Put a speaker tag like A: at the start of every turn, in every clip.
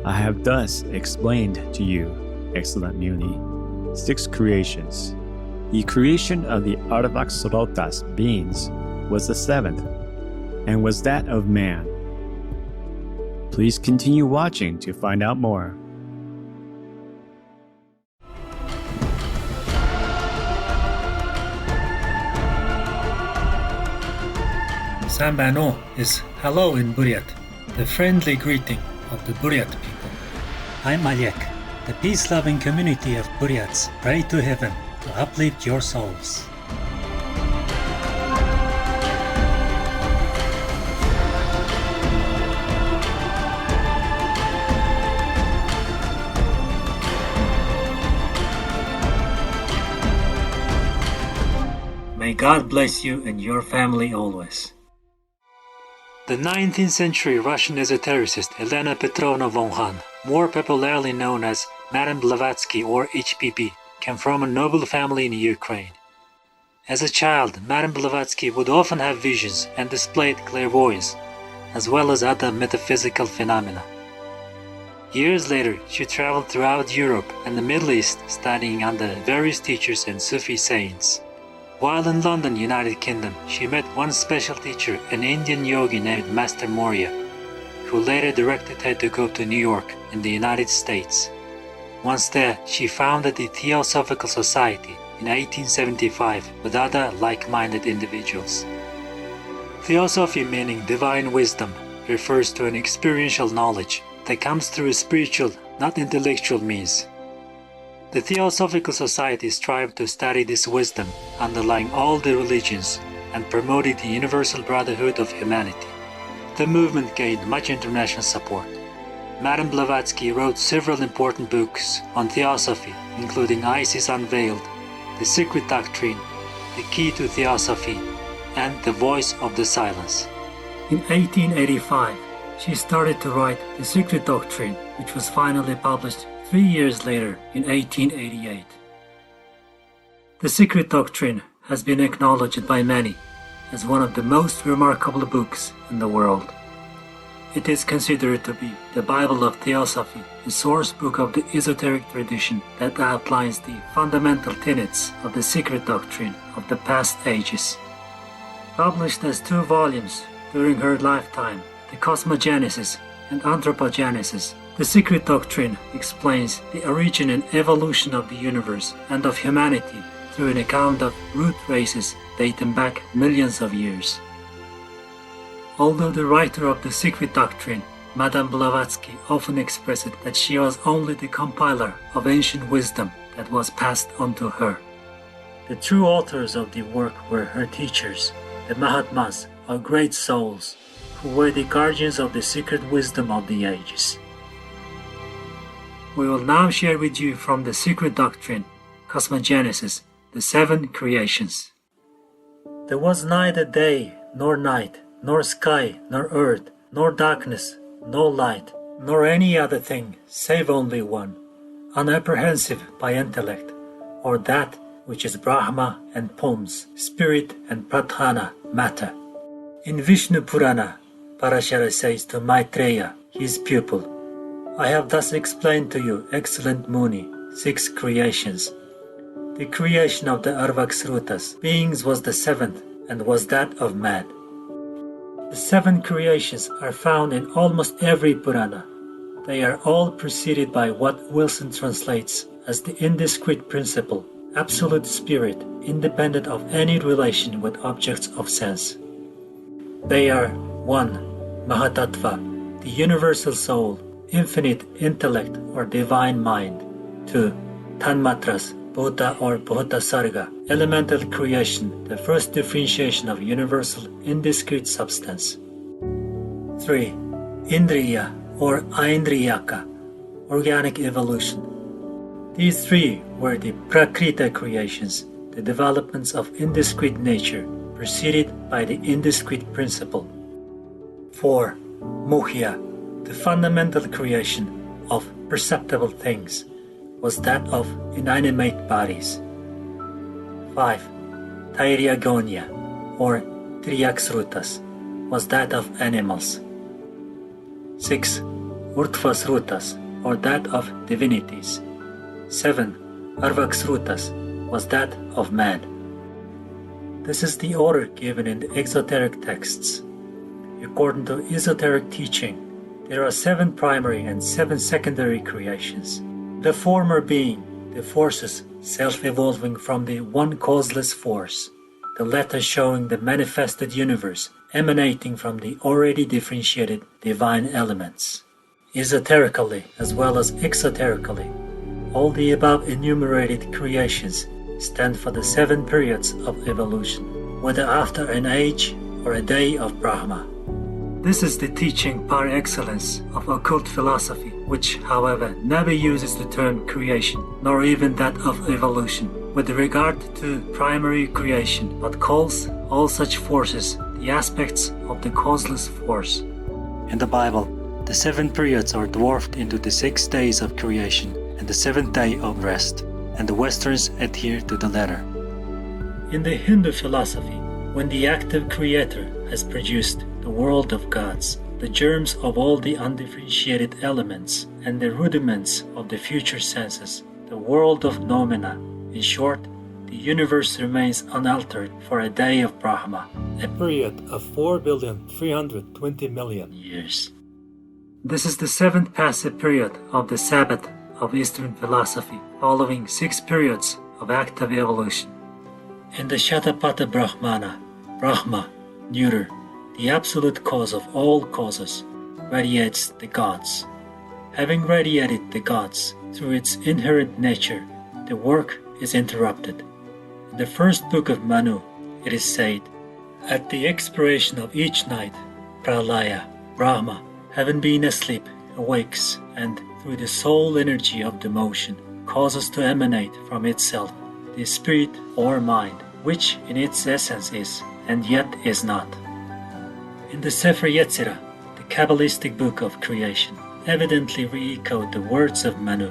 A: I have thus explained to you, excellent Muni, 6 creations. The creation of the Arvaksarotas beings was the 7th, and was that of man. Please continue watching to find out more.
B: Sambano is hello in Buryat, the friendly greeting of the Buryat people. I'm Malek. The peace-loving community of Buryats pray to heaven to uplift your souls. May God bless you and your family always. The 19th century Russian esotericist Helena Petrovna von Hahn, more popularly known as Madame Blavatsky or H.P.B, came from a noble family in Ukraine. As a child, Madame Blavatsky would often have visions and displayed clairvoyance, as well as other metaphysical phenomena. Years later, she traveled throughout Europe and the Middle East studying under various teachers and Sufi saints. While in London, United Kingdom, she met one special teacher, an Indian yogi named Master Morya, who later directed her to go to New York in the United States. Once there, she founded the Theosophical Society in 1875 with other like-minded individuals. Theosophy, meaning divine wisdom, refers to an experiential knowledge that comes through spiritual, not intellectual means. The Theosophical Society strived to study this wisdom underlying all the religions and promoted the universal brotherhood of humanity. The movement gained much international support. Madame Blavatsky wrote several important books on Theosophy, including Isis Unveiled, The Secret Doctrine, The Key to Theosophy, and The Voice of the Silence. In 1885, she started to write The Secret Doctrine, which was finally published 3 years later in 1888. The Secret Doctrine has been acknowledged by many as one of the most remarkable books in the world. It is considered to be the Bible of Theosophy, the source book of the esoteric tradition that outlines the fundamental tenets of the Secret Doctrine of the past ages. Published as 2 volumes during her lifetime, the Cosmogenesis and Anthropogenesis, the Secret Doctrine explains the origin and evolution of the universe and of humanity through an account of root races dating back millions of years. Although the writer of the Secret Doctrine, Madame Blavatsky, often expressed that she was only the compiler of ancient wisdom that was passed on to her. The true authors of the work were her teachers, the Mahatmas, or great souls, who were the guardians of the secret wisdom of the ages. We will now share with you from the Secret Doctrine, Cosmogenesis, the 7 creations. There was neither day, nor night, nor sky, nor earth, nor darkness, nor light, nor any other thing, save only one, unapprehensive by intellect, or that which is Brahma and Pums, spirit and Pradhana, matter. In Vishnu Purana, Parashara says to Maitreya, his pupil, I have thus explained to you, excellent Muni, 6 creations. The creation of the Arvaksarotas beings was the 7th, and was that of man. The 7 creations are found in almost every Purana. They are all preceded by what Wilson translates as the indiscrete principle, absolute spirit, independent of any relation with objects of sense. They are 1. Mahatattva, the universal soul, infinite intellect or divine mind. 2. Tanmatras, Bhuta or Bhutasarga, elemental creation, the first differentiation of universal indiscrete substance. 3. Indriya or Aindriyaka, organic evolution. These 3 were the Prakrita creations, the developments of indiscrete nature, preceded by the indiscrete principle. 4. Mohya, the fundamental creation of perceptible things, was that of inanimate bodies. 5. Tairyagonia, or Triaksrutas, was that of animals. 6. Urdhvasrutas, or that of divinities. 7. Arvaksrutas was that of man. This is the order given in the exoteric texts. According to esoteric teaching, there are 7 primary and 7 secondary creations. The former being the forces self-evolving from the one causeless force, the latter showing the manifested universe emanating from the already differentiated divine elements. Esoterically as well as exoterically, all the above enumerated creations stand for the 7 periods of evolution, whether after an age or a day of Brahma. This is the teaching par excellence of occult philosophy, which, however, never uses the term creation, nor even that of evolution, with regard to primary creation, but calls all such forces the aspects of the causeless force. In the Bible, the 7 periods are dwarfed into the 6 days of creation and the 7th day of rest, and the Westerns adhere to the latter. In the Hindu philosophy, when the active creator has produced the world of gods, the germs of all the undifferentiated elements, and the rudiments of the future senses, the world of noumena, in short, the universe remains unaltered for a day of Brahma, a period of 4,320,000,000 years. This is the 7th passive period of the Sabbath of Eastern philosophy, following 6 periods of active evolution. In the Shatapatha Brahmana, Brahma, neuter, the absolute cause of all causes, radiates the gods. Having radiated the gods through its inherent nature, the work is interrupted. In the first book of Manu, it is said, at the expiration of each night, Pralaya, Brahma, having been asleep, awakes and, through the soul energy of the motion, causes to emanate from itself the spirit or mind, which in its essence is, and yet is not. In the Sefer Yetzirah, the Kabbalistic book of creation, evidently re-echoed the words of Manu.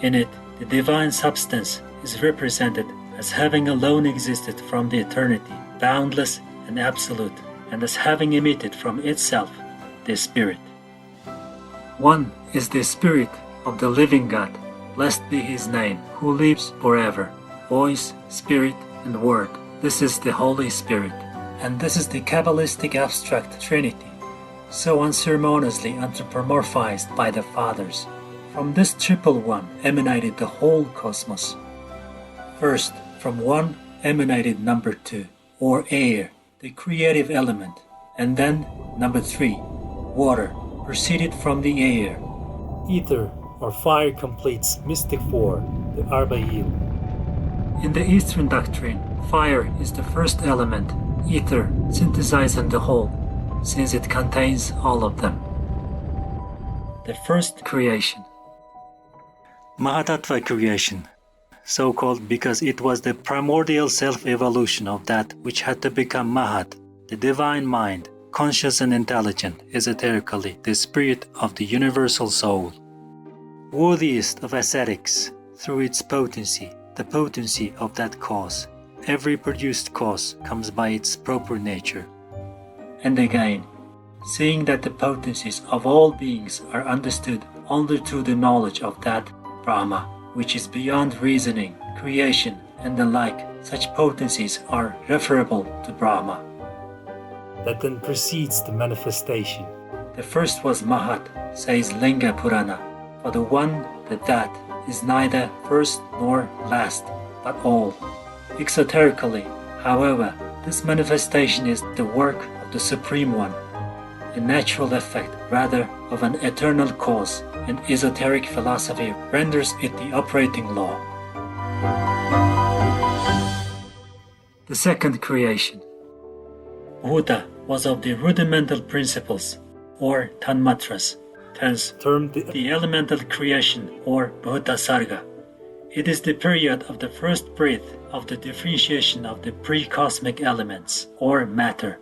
B: In it, the divine substance is represented as having alone existed from the eternity, boundless and absolute, and as having emitted from itself the Spirit. One is the Spirit of the living God, blessed be His name, who lives forever, voice, spirit, and word. This is the Holy Spirit. And this is the Kabbalistic abstract Trinity, so unceremoniously anthropomorphized by the Fathers. From this triple one emanated the whole cosmos. First, from one emanated number 2, or air, the creative element, and then number 3, water, proceeded from the air. Ether, or fire, completes mystic 4, the Arba'il. In the Eastern doctrine, fire is the first element, ether synthesized in the whole, since it contains all of them. The first creation. Mahatattva creation, so called because it was the primordial self-evolution of that which had to become Mahat, the divine mind, conscious and intelligent, esoterically, the spirit of the universal soul. Worthiest of ascetics, through its potency, the potency of that cause. Every produced cause comes by its proper nature. And again, seeing that the potencies of all beings are understood only through the knowledge of that Brahma, which is beyond reasoning, creation, and the like, such potencies are referable to Brahma. That then precedes the manifestation. The first was Mahat, says Linga Purana, for the one that is neither first nor last, but all. Exoterically, however, this manifestation is the work of the Supreme One, a natural effect rather of an eternal cause, and esoteric philosophy renders it the operating law. The second creation. Bhuta was of the rudimental principles, or tanmatras, hence termed the elemental creation, or Bhuta Sarga. It is the period of the first breath of the differentiation of the pre-cosmic elements, or matter.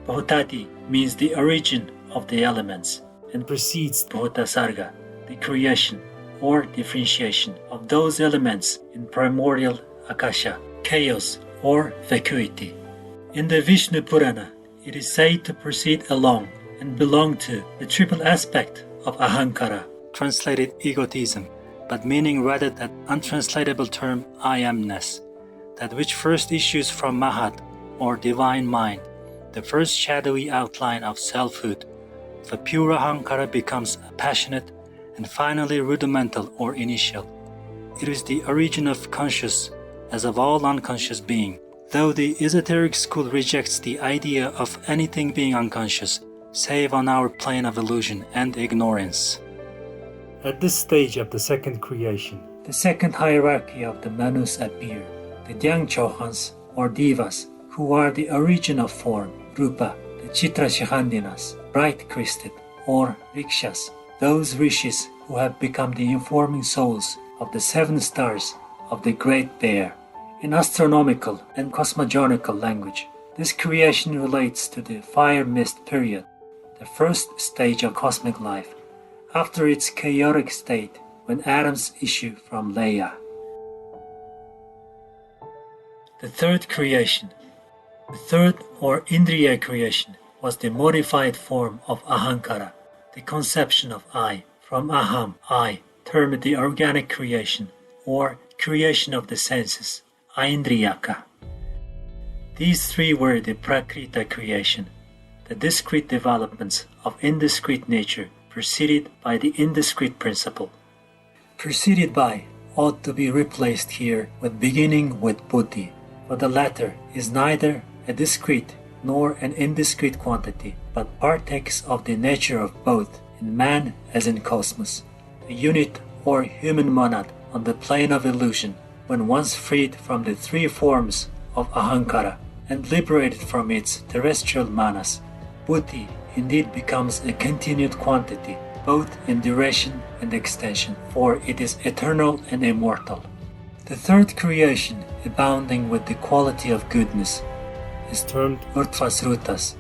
B: Bhutati means the origin of the elements, and precedes Bhuta Sarga, the creation, or differentiation of those elements in primordial Akasha, chaos, or vacuity. In the Vishnu Purana, it is said to proceed along and belong to the triple aspect of Ahankara, translated egotism, but meaning rather that untranslatable term I amness, that which first issues from Mahat, or divine mind, the first shadowy outline of selfhood. The pure Ahankara becomes passionate and finally rudimental or initial. It is the origin of conscious, as of all unconscious being, though the esoteric school rejects the idea of anything being unconscious, save on our plane of illusion and ignorance. At this stage of the second creation, the second hierarchy of the Manus appear, the Dyangchohans or Divas, who are the origin of form, Rupa, the Chitrashihandinas, bright-crested, or Rikshas, those rishis who have become the informing souls of the 7 stars of the Great Bear. In astronomical and cosmogonical language, this creation relates to the fire mist period, the first stage of cosmic life, after its chaotic state when atoms issue from Leia. The third creation, the third or Indriya creation, was the modified form of Ahankara, the conception of I, from Aham, I, termed the organic creation, or creation of the senses, Aindriyaka. These 3 were the Prakrita creation, the discrete developments of indiscrete nature preceded by the indiscrete principle. Preceded by ought to be replaced here with beginning with Buddhi, for the latter is neither a discrete nor an indiscrete quantity, but partakes of the nature of both, in man as in cosmos, a unit or human monad on the plane of illusion, when once freed from the 3 forms of Ahankara and liberated from its terrestrial manas. Buddhi indeed becomes a continued quantity, both in duration and extension, for it is eternal and immortal. The third creation, abounding with the quality of goodness, is termed Urtvasrutas.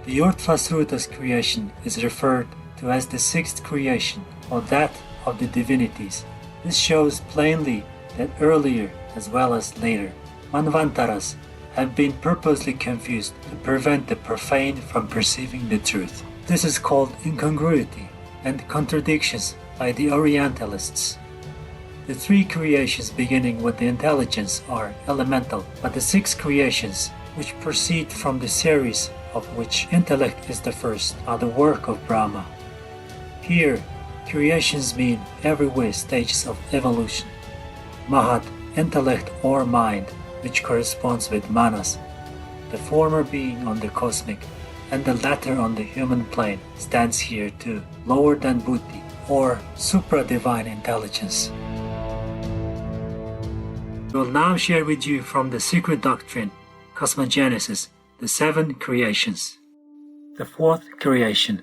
B: The Urtvasrutas creation is referred to as the 6th creation, or that of the divinities. This shows plainly that earlier as well as later Manvantaras have been purposely confused to prevent the profane from perceiving the truth. This is called incongruity and contradictions by the Orientalists. The 3 creations beginning with the intelligence are elemental, but the 6 creations, which proceed from the series of which intellect is the first, are the work of Brahma. Here, creations mean every way stages of evolution. Mahat, intellect or mind, which corresponds with manas, the former being on the cosmic and the latter on the human plane, stands here too, lower than Buddhi or supra-divine intelligence. I will now share with you from the Secret Doctrine, Cosmogenesis, the 7 creations. The 4th creation.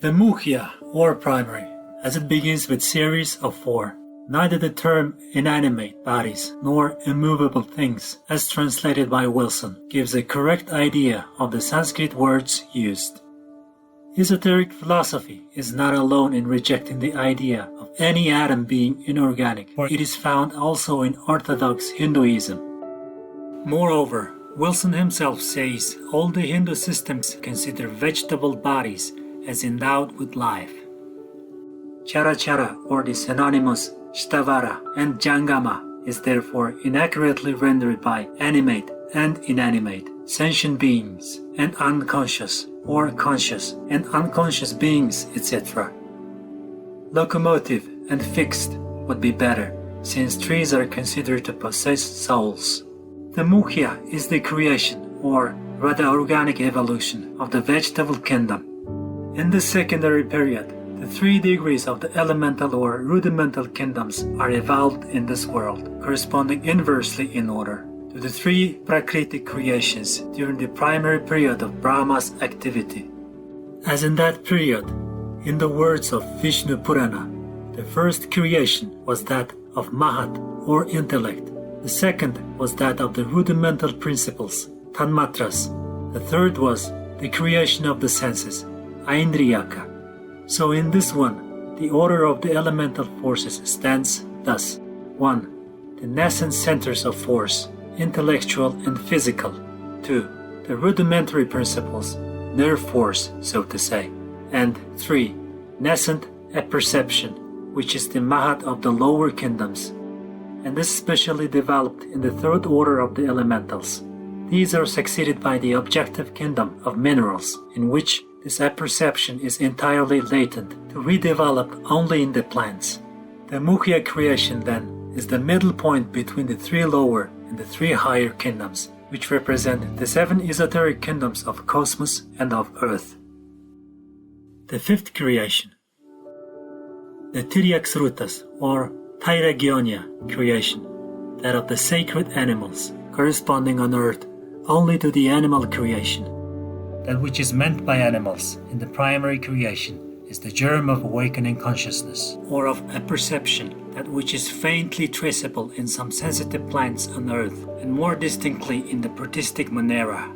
B: The Mukhya, or primary, as it begins with series of 4. Neither the term inanimate bodies nor immovable things, as translated by Wilson, gives a correct idea of the Sanskrit words used. Esoteric philosophy is not alone in rejecting the idea of any atom being inorganic, for it is found also in Orthodox Hinduism. Moreover, Wilson himself says all the Hindu systems consider vegetable bodies as endowed with life. Charachara, or the synonymous Shtavara and Jangama, is therefore inaccurately rendered by animate and inanimate, sentient beings, and unconscious, or conscious and unconscious beings, etc. Locomotive and fixed would be better, since trees are considered to possess souls. The Mukhya is the creation, or rather organic evolution, of the vegetable kingdom. In the secondary period, the 3 degrees of the elemental or rudimental kingdoms are evolved in this world, corresponding inversely in order to the 3 Prakritic creations during the primary period of Brahma's activity. As in that period, in the words of Vishnu Purana, the first creation was that of Mahat, or intellect. The second was that of the rudimental principles, Tanmatras. The third was the creation of the senses, Aindriyaka. So in this one, the order of the elemental forces stands thus. 1. The nascent centers of force, intellectual and physical. 2. The rudimentary principles, nerve force, so to say. And 3. Nascent apperception, which is the Mahat of the lower kingdoms, and this specially developed in the third order of the elementals. These are succeeded by the objective kingdom of minerals, in which this apperception is entirely latent, to redevelop only in the plants. The Morya creation, then, is the middle point between the 3 lower and the 3 higher kingdoms, which represent the 7 esoteric kingdoms of cosmos and of earth. The 5th creation, the Tyriaxrutas or Tairagionia creation, that of the sacred animals, corresponding on earth only to the animal creation. That which is meant by animals in the primary creation is the germ of awakening consciousness, or of apperception, that which is faintly traceable in some sensitive plants on earth, and more distinctly in the protistic Monera.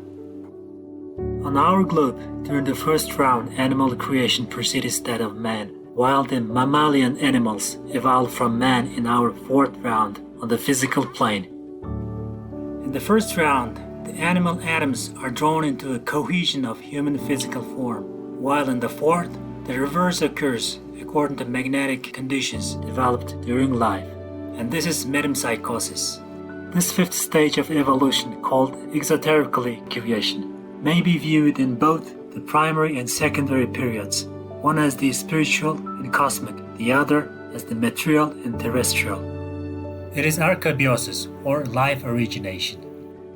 B: On our globe, during the first round, animal creation precedes that of man, while the mammalian animals evolved from man in our 4th round on the physical plane. In the first round, the animal atoms are drawn into a cohesion of human physical form, while in the 4th, the reverse occurs according to magnetic conditions developed during life, and this is metempsychosis. This 5th stage of evolution, called exoterically creation, may be viewed in both the primary and secondary periods, one as the spiritual and cosmic, the other as the material and terrestrial. It is archebiosis, or life origination.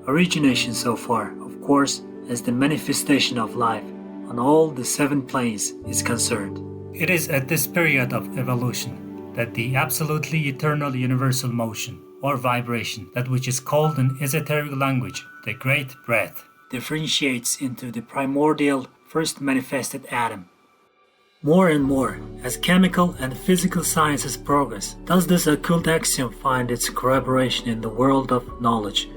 B: Origination so far, of course, as the manifestation of life on all the 7 planes is concerned. It is at this period of evolution that the absolutely eternal universal motion, or vibration, that which is called in esoteric language the Great Breath, differentiates into the primordial first manifested atom. More and more, as chemical and physical sciences progress, does this occult axiom find its corroboration in the world of knowledge,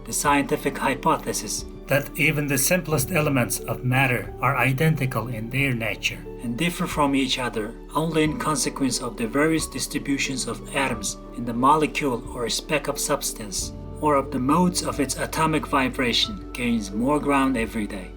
B: the scientific hypothesis that even the simplest elements of matter are identical in their nature and differ from each other only in consequence of the various distributions of atoms in the molecule or speck of substance, or of the modes of its atomic vibration, gains more ground every day.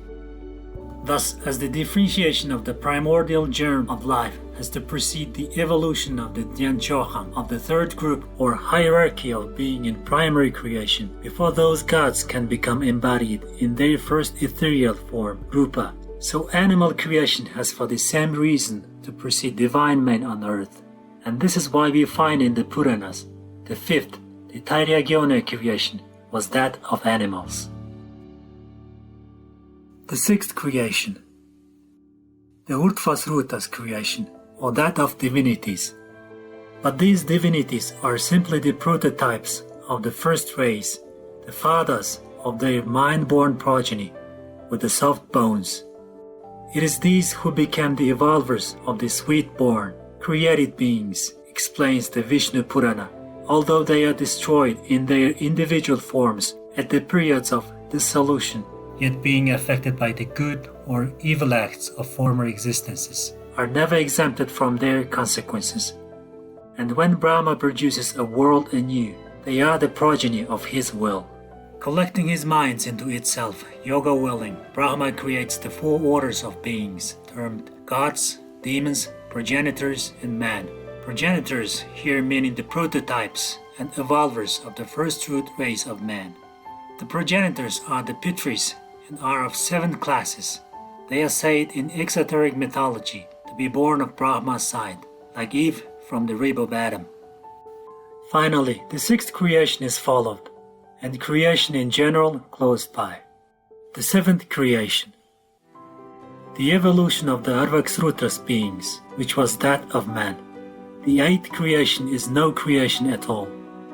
B: Thus, as the differentiation of the primordial germ of life has to precede the evolution of the Dyanchoham of the 3rd group or hierarchy of being in primary creation, before those gods can become embodied in their first ethereal form, Rupa, so animal creation has for the same reason to precede divine men on earth. And this is why we find in the Puranas, the 5th, the Tairagionia creation, was that of animals. The 6th creation, the Urdhvasrutas creation, or that of divinities. But these divinities are simply the prototypes of the first race, the fathers of their mind-born progeny with the soft bones. It is these who became the evolvers of the sweet-born, created beings, explains the Vishnu Purana, although they are destroyed in their individual forms at the periods of dissolution, yet being affected by the good or evil acts of former existences, are never exempted from their consequences. And when Brahma produces a world anew, they are the progeny of his will. Collecting his minds into itself, yoga willing, Brahma creates the 4 orders of beings, termed gods, demons, progenitors, and man. Progenitors here meaning the prototypes and evolvers of the first root race of man. The progenitors are the Pitris and are of 7 classes. They are said in exoteric mythology to be born of Brahma's side, like Eve from the rib of Adam. Finally, the 6th creation is followed, and creation in general closed by. The 7th creation, the evolution of the Arvaksrutas beings, which was that of man. The 8th creation is no creation at all.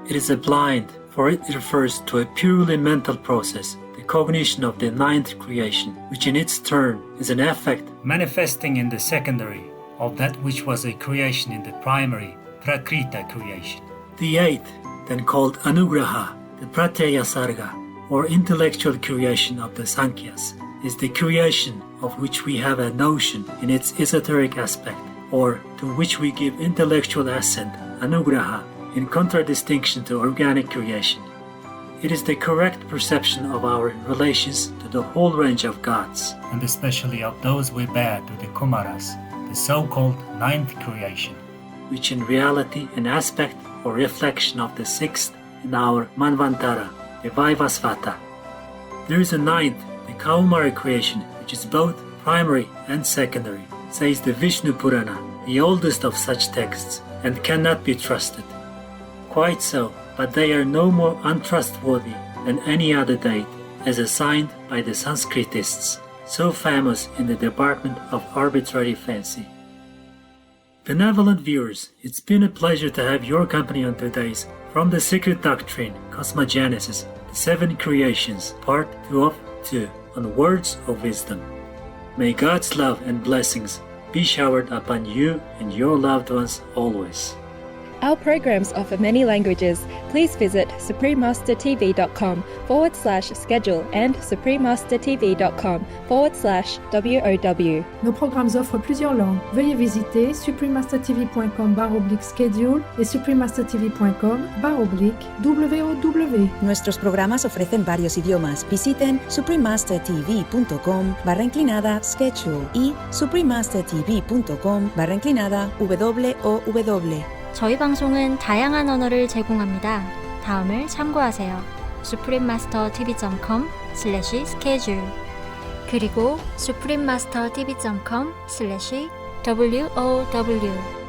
B: It is a blind, for it refers to a purely mental process, the cognition of the 9th creation, which in its turn is an effect manifesting in the secondary of that which was a creation in the primary, Prakrita creation. The 8th, then called Anugraha, the Pratyaya Sarga, or intellectual creation of the Sankhyas, is the creation of which we have a notion in its esoteric aspect, or to which we give intellectual assent, Anugraha, in contradistinction to organic creation. It is the correct perception of our relations to the whole range of gods,
C: and especially of those we bear to the Kumaras, the so-called ninth creation,
B: which in reality an aspect or reflection of the sixth in our Manvantara, the Vaivasvata. There is a ninth, the Kaumari creation, which is both primary and secondary, says the Vishnu Purana, the oldest of such texts, and cannot be trusted. Quite so, but they are no more untrustworthy than any other date, as assigned by the Sanskritists, so famous in the department of arbitrary fancy. Benevolent viewers, it's been a pleasure to have your company on today's From the Secret Doctrine, Cosmogenesis, the Seven Creations, Part 2 of 2, on Words of Wisdom. May God's love and blessings be showered upon you and your loved ones always.
D: Our programs offer many languages. Please visit suprememastertv.com/schedule and suprememastertv.com/WOW.
E: Nos programmes offrent plusieurs langues. Veuillez visiter suprememastertv.com/schedule et suprememastertv.com/WOW.
F: Nuestros programas ofrecen varios idiomas. Visiten suprememastertv.com/schedule y suprememastertv.com/WOW.
G: 저희 방송은 다양한 언어를 제공합니다. 다음을 참고하세요. suprememastertv.com/schedule 그리고 suprememastertv.com/WOW